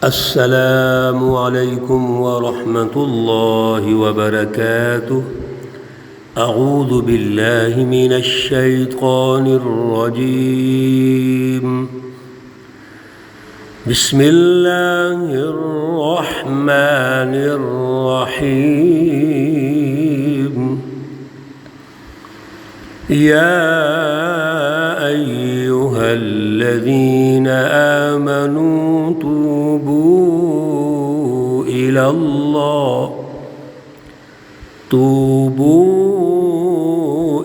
السلام علیکم ورحمۃ اللہ وبرکاتہ۔ اعوذ باللہ من الشیطان الرجیم۔ بسم اللہ الرحمن الرحیم۔ یا ایہا الذین آمنوا توبوا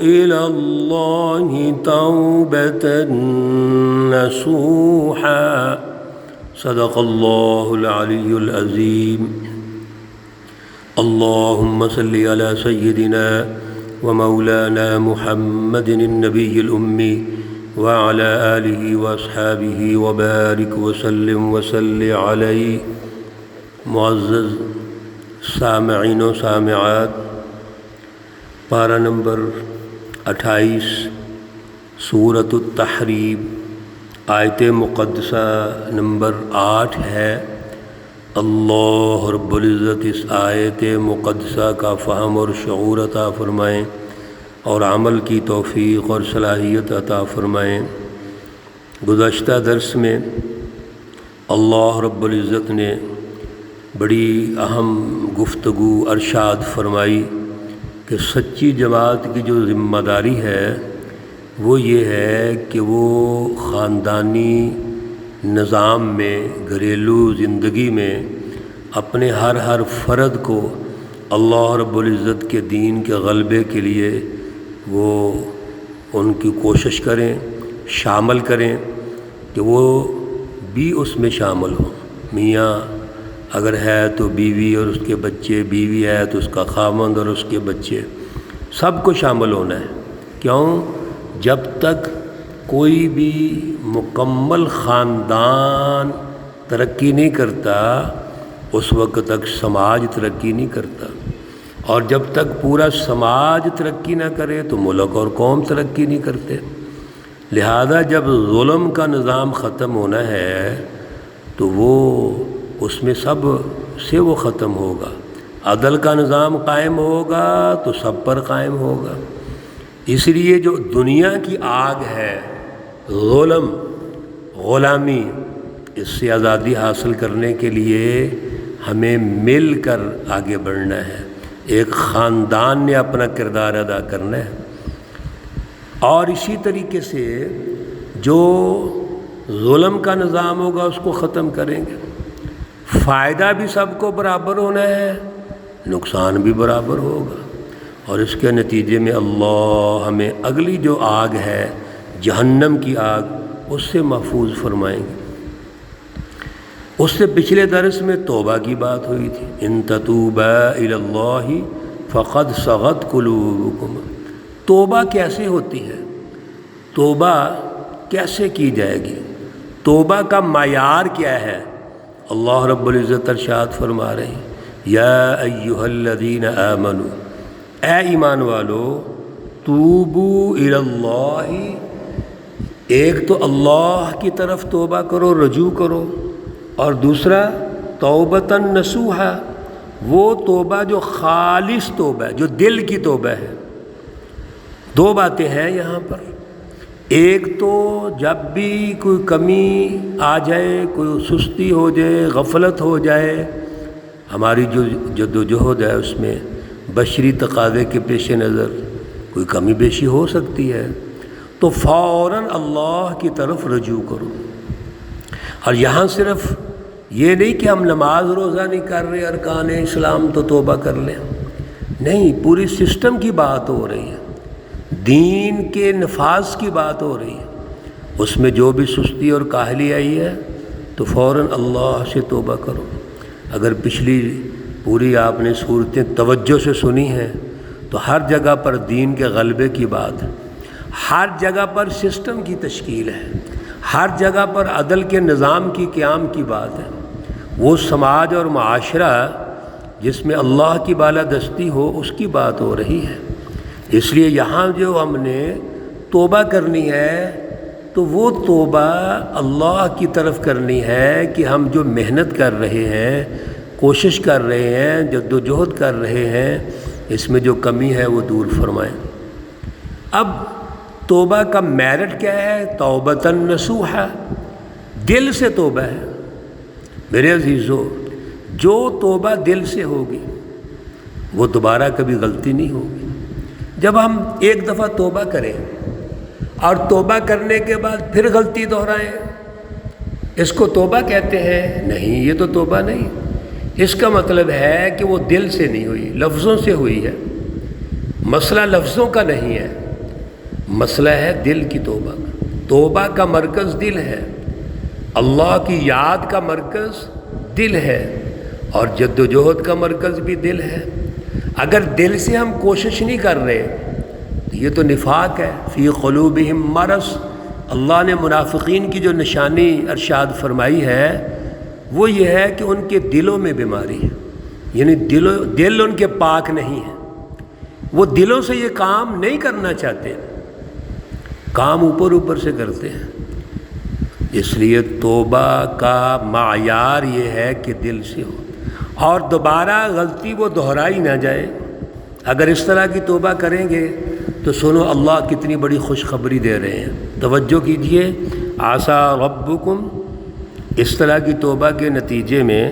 إلى الله توبة نصوحا۔ صدق اللہ العلی العظیم۔ اللہم صل علی سیدنا ومولانا محمد النبی الأمی وعلى آلہ واصحابہ وبارک وسلم وصلی علیہ۔ معزز سامعین و سامعات، پارہ نمبر 28 سورۃ التحریم، آیت مقدسہ نمبر 8 ہے۔ اللہ رب العزت اس آیت مقدسہ کا فہم اور شعور عطا فرمائیں اور عمل کی توفیق اور صلاحیت عطا فرمائیں۔ گزشتہ درس میں اللہ رب العزت نے بڑی اہم گفتگو ارشاد فرمائی کہ سچی جماعت کی جو ذمہ داری ہے وہ یہ ہے کہ وہ خاندانی نظام میں، گھریلو زندگی میں اپنے ہر فرد کو اللہ رب العزت کے دین کے غلبے کے لیے وہ ان کی کوشش کریں، شامل کریں کہ وہ بھی اس میں شامل ہوں۔ میاں اگر ہے تو بیوی اور اس کے بچے، بیوی ہے تو اس کا خاوند اور اس کے بچے، سب کو شامل ہونا ہے۔ کیوں؟ جب تک کوئی بھی مکمل خاندان ترقی نہیں کرتا اس وقت تک سماج ترقی نہیں کرتا، اور جب تک پورا سماج ترقی نہ کرے تو ملک اور قوم ترقی نہیں کرتے۔ لہذا جب ظلم کا نظام ختم ہونا ہے تو وہ اس میں سب سے وہ ختم ہوگا، عدل کا نظام قائم ہوگا تو سب پر قائم ہوگا۔ اس لیے جو دنیا کی آگ ہے، ظلم، غلامی، اس سے آزادی حاصل کرنے کے لیے ہمیں مل کر آگے بڑھنا ہے۔ ایک خاندان نے اپنا کردار ادا کرنا ہے، اور اسی طریقے سے جو ظلم کا نظام ہوگا اس کو ختم کریں گے۔ فائدہ بھی سب کو برابر ہونا ہے، نقصان بھی برابر ہوگا، اور اس کے نتیجے میں اللہ ہمیں اگلی جو آگ ہے جہنم کی آگ اس سے محفوظ فرمائیں گے۔ اس سے پچھلے درس میں توبہ کی بات ہوئی تھی۔ ان تتوبا الی اللہ فقد صغت قلوبکم۔ توبہ کیسے ہوتی ہے؟ توبہ کیسے کی جائے گی؟ توبہ کا معیار کیا ہے؟ اللہ رب العزت ارشاد فرما رہے ہیں، یا ایہا الذین آمنوا، اے ایمان والو، توبوا الی اللہ، ایک تو اللہ کی طرف توبہ کرو، رجوع کرو، اور دوسرا توبۃ نصوحا، وہ توبہ جو خالص توبہ ہے، جو دل کی توبہ ہے۔ دو باتیں ہیں یہاں پر۔ ایک تو جب بھی کوئی کمی آ جائے، کوئی سستی ہو جائے، غفلت ہو جائے، ہماری جو جدوجہد ہے اس میں بشری تقاضے کے پیش نظر کوئی کمی بیشی ہو سکتی ہے، تو فوراً اللہ کی طرف رجوع کرو۔ اور یہاں صرف یہ نہیں کہ ہم نماز روزہ نہیں کر رہے، ارکان اسلام تو توبہ کر لیں، نہیں، پوری سسٹم کی بات ہو رہی ہے، دین کے نفاذ کی بات ہو رہی ہے۔ اس میں جو بھی سستی اور کاہلی آئی ہے تو فوراً اللہ سے توبہ کرو۔ اگر پچھلی پوری آپ نے صورتیں توجہ سے سنی ہیں تو ہر جگہ پر دین کے غلبے کی بات ہے، ہر جگہ پر سسٹم کی تشکیل ہے، ہر جگہ پر عدل کے نظام کی قیام کی بات ہے۔ وہ سماج اور معاشرہ جس میں اللہ کی بالادستی ہو اس کی بات ہو رہی ہے۔ اس لیے یہاں جو ہم نے توبہ کرنی ہے تو وہ توبہ اللہ کی طرف کرنی ہے کہ ہم جو محنت کر رہے ہیں، کوشش کر رہے ہیں، جد و جہد کر رہے ہیں، اس میں جو کمی ہے وہ دور فرمائیں۔ اب توبہ کا میرٹ کیا ہے؟ توبۃ نصوحہ، دل سے توبہ ہے۔ میرے عزیزو، جو توبہ دل سے ہوگی وہ دوبارہ کبھی غلطی نہیں ہوگی۔ جب ہم ایک دفعہ توبہ کریں اور توبہ کرنے کے بعد پھر غلطی دہرائیں، اس کو توبہ کہتے ہیں؟ نہیں، یہ تو توبہ نہیں۔ اس کا مطلب ہے کہ وہ دل سے نہیں ہوئی، لفظوں سے ہوئی ہے۔ مسئلہ لفظوں کا نہیں ہے، مسئلہ ہے دل کی توبہ کا۔ توبہ کا مرکز دل ہے، اللہ کی یاد کا مرکز دل ہے، اور جد و جہد کا مرکز بھی دل ہے۔ اگر دل سے ہم کوشش نہیں کر رہے تو یہ تو نفاق ہے۔ فی قلوبہم مرض، اللہ نے منافقین کی جو نشانی ارشاد فرمائی ہے وہ یہ ہے کہ ان کے دلوں میں بیماری ہے، یعنی دل ان کے پاک نہیں ہے، وہ دلوں سے یہ کام نہیں کرنا چاہتے، کام اوپر اوپر سے کرتے ہیں۔ اس لیے توبہ کا معیار یہ ہے کہ دل سے ہو، اور دوبارہ غلطی وہ دہرائی نہ جائے۔ اگر اس طرح کی توبہ کریں گے تو سنو اللہ کتنی بڑی خوشخبری دے رہے ہیں، توجہ کیجئے۔ عسیٰ ربکم، اس طرح کی توبہ کے نتیجے میں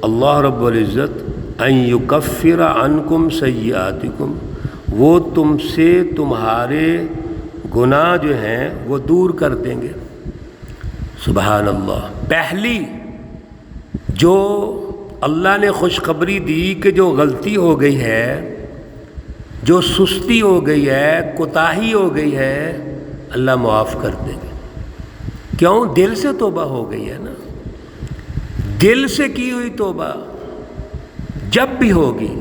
اللہ رب العزت ان یکفر عنکم سیئاتکم، وہ تم سے تمہارے گناہ جو ہیں وہ دور کر دیں گے۔ سبحان اللہ۔ پہلی جو اللہ نے خوشخبری دی کہ جو غلطی ہو گئی ہے، جو سستی ہو گئی ہے، کوتاہی ہو گئی ہے، اللہ معاف کر دیں گے۔ کیوں؟ دل سے توبہ ہو گئی ہے نا، دل سے کی ہوئی توبہ جب بھی ہوگی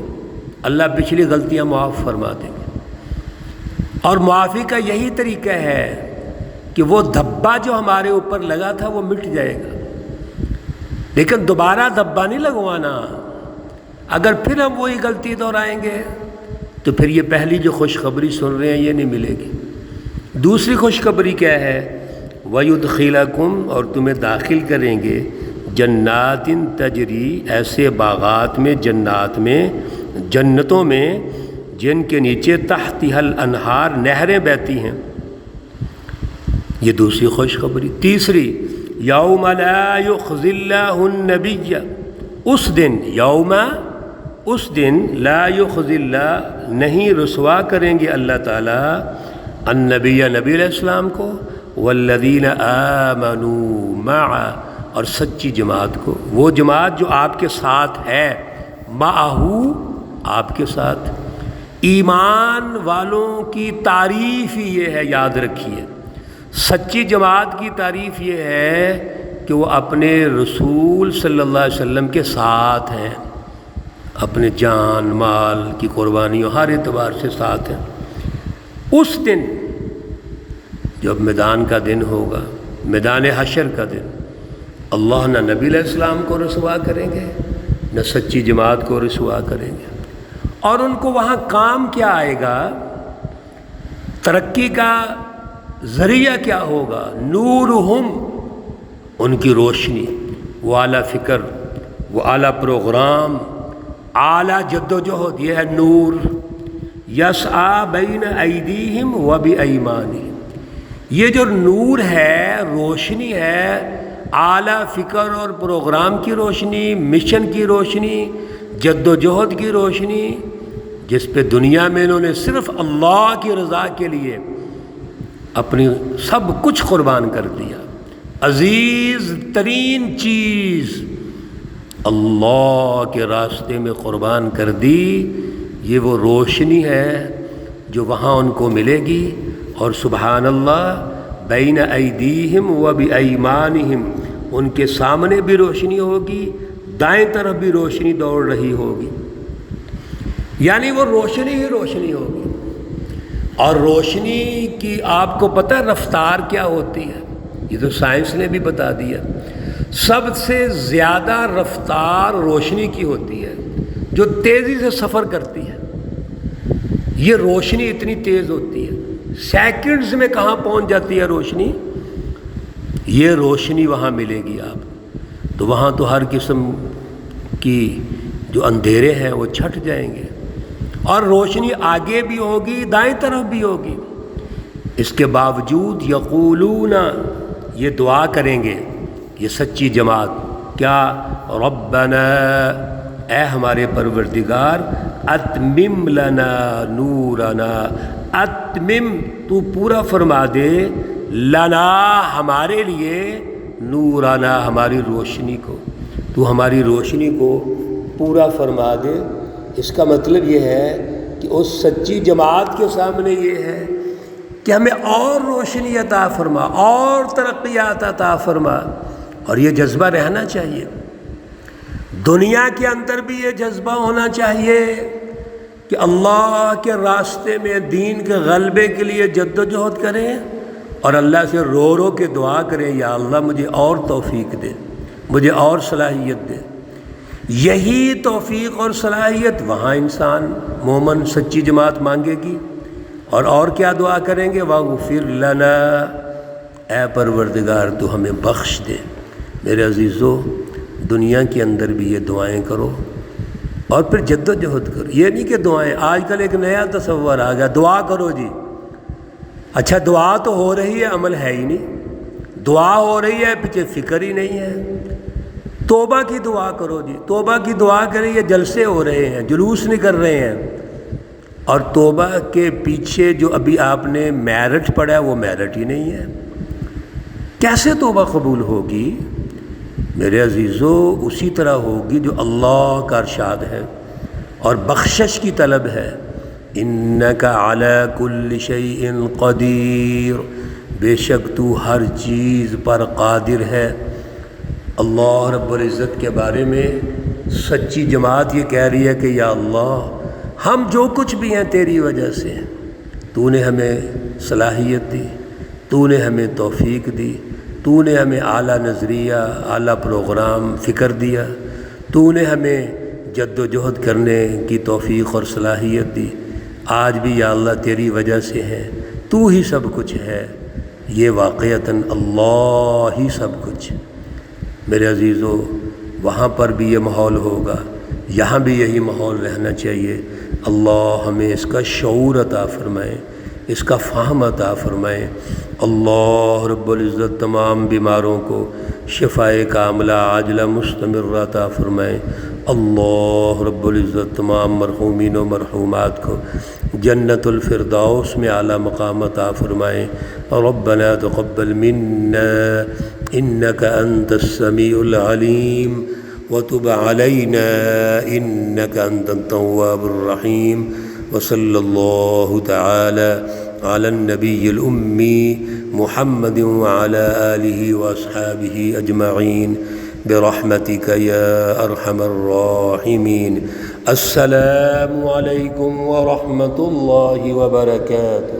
اللہ پچھلی غلطیاں معاف فرما دیں گے۔ اور معافی کا یہی طریقہ ہے کہ وہ دھبا جو ہمارے اوپر لگا تھا وہ مٹ جائے گا، لیکن دوبارہ دھبا نہیں لگوانا۔ اگر پھر ہم وہی غلطی دہرائیں گے تو پھر یہ پہلی جو خوشخبری سن رہے ہیں یہ نہیں ملے گی۔ دوسری خوشخبری کیا ہے؟ وَيُدْخِلَكُمْ، اور تمہیں داخل کریں گے، جنات تجری، ایسے باغات میں، جنات میں، جنتوں میں جن کے نیچے تحتها الانہار، نہریں بہتی ہیں۔ یہ دوسری خوشخبری۔ تیسری، یوم لا یخزی اللہ النبی، اس دن، یوم، اس دن، لا یخزی اللہ، نہیں رسوا کریں گے اللہ تعالیٰ، النبی، نبی علیہ السلام کو، والذین آمنوا معہ، اور سچی جماعت کو، وہ جماعت جو آپ کے ساتھ ہے، معہو، آپ کے ساتھ۔ ایمان والوں کی تعریف ہی یہ ہے، یاد رکھیے، سچی جماعت کی تعریف یہ ہے کہ وہ اپنے رسول صلی اللہ علیہ وسلم کے ساتھ ہیں، اپنے جان مال کی قربانیوں ہر اعتبار سے ساتھ ہیں۔ اس دن جب میدان کا دن ہوگا، میدان حشر کا دن، اللہ نہ نبی علیہ السلام کو رسوا کریں گے نہ سچی جماعت کو رسوا کریں گے۔ اور ان کو وہاں کام کیا آئے گا؟ ترقی کا ذریعہ کیا ہوگا؟ نورہم، ان کی روشنی، وہ اعلیٰ فکر، وہ اعلیٰ پروگرام، اعلیٰ جد و جہد، یہ ہے نور۔ یسعیٰ بین ایدیہم و بایمانہم، یہ جو نور ہے، روشنی ہے، اعلیٰ فکر اور پروگرام کی روشنی، مشن کی روشنی، جد و جہد کی روشنی، جس پہ دنیا میں انہوں نے صرف اللہ کی رضا کے لیے اپنی سب کچھ قربان کر دیا۔ عزیز ترین چیز اللہ کے راستے میں قربان کر دی، یہ وہ روشنی ہے جو وہاں ان کو ملے گی۔ اور سبحان اللہ، بین ایدیہم و بایمانہم، ان کے سامنے بھی روشنی ہوگی، دائیں طرف بھی روشنی دوڑ رہی ہوگی، یعنی وہ روشنی ہی روشنی ہوگی۔ اور روشنی کی آپ کو پتہ رفتار کیا ہوتی ہے؟ یہ تو سائنس نے بھی بتا دیا۔ سب سے زیادہ رفتار روشنی کی ہوتی ہے، جو تیزی سے سفر کرتی ہے۔ یہ روشنی اتنی تیز ہوتی ہے، سیکنڈز میں کہاں پہنچ جاتی ہے روشنی؟ یہ روشنی وہاں ملے گی آپ، تو وہاں تو ہر قسم کی جو اندھیرے ہیں وہ چھٹ جائیں گے، اور روشنی آگے بھی ہوگی دائیں طرف بھی ہوگی۔ اس کے باوجود یقولون، یہ دعا کریں گے یہ سچی جماعت، کیا؟ ربنا، اے ہمارے پروردگار، اتمم لنا نورنا، اتمم، تو پورا فرما دے، لنا، ہمارے لیے، نورنا، ہماری روشنی کو، تو ہماری روشنی کو پورا فرما دے۔ اس کا مطلب یہ ہے کہ اس سچی جماعت کے سامنے یہ ہے کہ ہمیں اور روشنی عطا فرما، اور ترقیات عطا فرما، اور یہ جذبہ رہنا چاہیے۔ دنیا کے اندر بھی یہ جذبہ ہونا چاہیے کہ اللہ کے راستے میں دین کے غلبے کے لیے جد و جہد کریں، اور اللہ سے رو رو کے دعا کریں، یا اللہ مجھے اور توفیق دے، مجھے اور صلاحیت دے۔ یہی توفیق اور صلاحیت وہاں انسان مومن سچی جماعت مانگے گی، اور کیا دعا کریں گے؟ وَاغْفِرْ لَنَا، اے پروردگار تو ہمیں بخش دے۔ میرے عزیزو، دنیا کے اندر بھی یہ دعائیں کرو، اور پھر جد و جہد کرو۔ یہ نہیں کہ دعائیں، آج کل ایک نیا تصور آ گیا، دعا کرو جی۔ اچھا، دعا تو ہو رہی ہے، عمل ہے ہی نہیں۔ دعا ہو رہی ہے، پیچھے فکر ہی نہیں ہے۔ توبہ کی دعا کرو جی، توبہ کی دعا کریں، یہ جلسے ہو رہے ہیں، جلوس نہیں کر رہے ہیں، اور توبہ کے پیچھے جو ابھی آپ نے میرٹ پڑھا ہے وہ میرٹ ہی نہیں ہے۔ کیسے توبہ قبول ہوگی؟ میرے عزیزو، اسی طرح ہوگی جو اللہ کا ارشاد ہے اور بخشش کی طلب ہے، انک علی کل شیء قدیر، بے شک تو ہر چیز پر قادر ہے۔ اللہ رب العزت کے بارے میں سچی جماعت یہ کہہ رہی ہے کہ یا اللہ، ہم جو کچھ بھی ہیں تیری وجہ سے ہیں، تو نے ہمیں صلاحیت دی، تو نے ہمیں توفیق دی، تو نے ہمیں اعلیٰ نظریہ، اعلیٰ پروگرام فکر دیا، تو نے ہمیں جد و جہد کرنے کی توفیق اور صلاحیت دی۔ آج بھی یا اللہ تیری وجہ سے ہے، تو ہی سب کچھ ہے، یہ واقعتاً اللہ ہی سب کچھ۔ میرے عزیزو، وہاں پر بھی یہ ماحول ہوگا، یہاں بھی یہی ماحول رہنا چاہیے۔ اللہ ہمیں اس کا شعور عطا فرمائے، اس کا فہم عطا فرمائے۔ اللہ رب العزت تمام بیماروں کو شفائے کاملہ عاجلہ مستمرہ عطا فرمائے۔ اللہ رب العزت تمام مرحومین و مرحومات کو جنت الفردوس میں اعلیٰ مقام عطا فرمائے۔ ربنا تقبل منا انک انت السمیع العلیم وتب علینا انک انت التواب الرحیم، وصلی اللہ تعالی علی النبی الأمی محمد وعلى آلہ واصحابہ اجمعین برحمتک یا ارحم الراحمین۔ السلام علیکم ورحمۃ اللہ وبرکاتہ۔